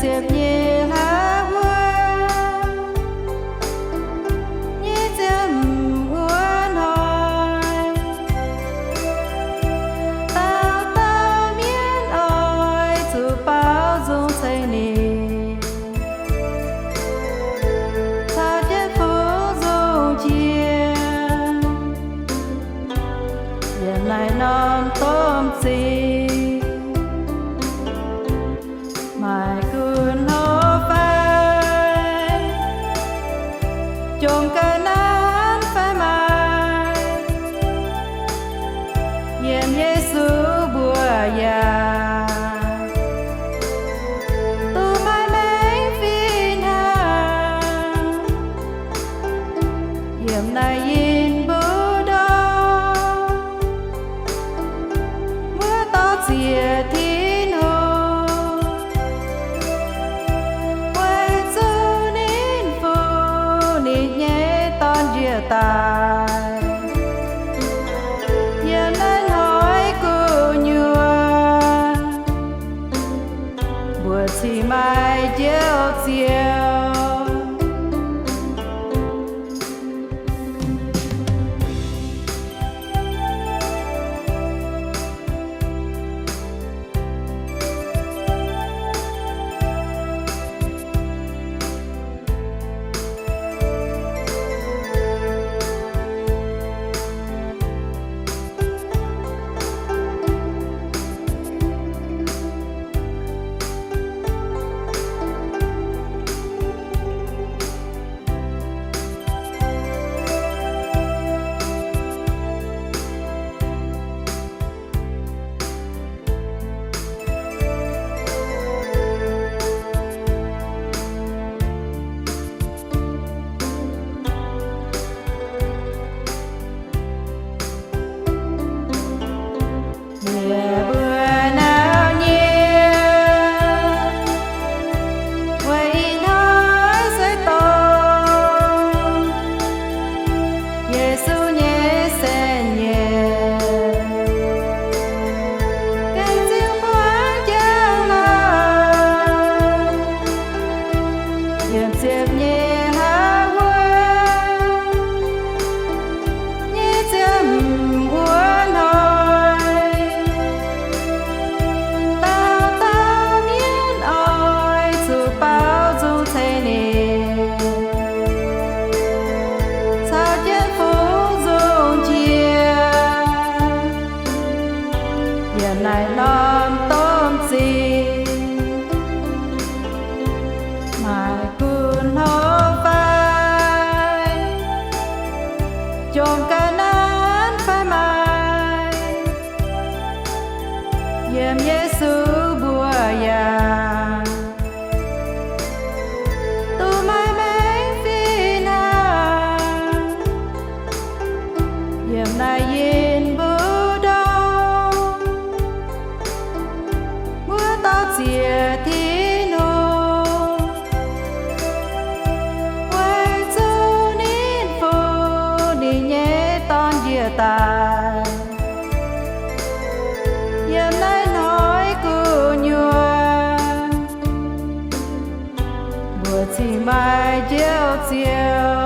xếp nhẹ há hoa nhẹ chém uốn hỏi tao miễn ơi dù bao dung xây nì sao chết phú dung chia hiện nay non tôm gì mai cuốn hô phai chôn cả nán phai mai hiện Giêsu bùa già tu mai mấy phi na hiện nay in bố đó mưa to dìa thiên hồ tài giờ nên hỏi cô nhua buổi chiều mai chiều chiều xếp nhẹ há hoa nhẹ chém uốn hỏi tao miễn ơi dù bao dung thế này sao chết phú dung chia hiện nay non tôm gì mai cuốn hô phai chôn cả nán phai mai hiện Giêsu bùa già tu mai mấy phi na hiện nay yên bố đâu mưa to dìa thiên hồ tài giờ nay nói cô nhua buổi chiều mai chiều chiều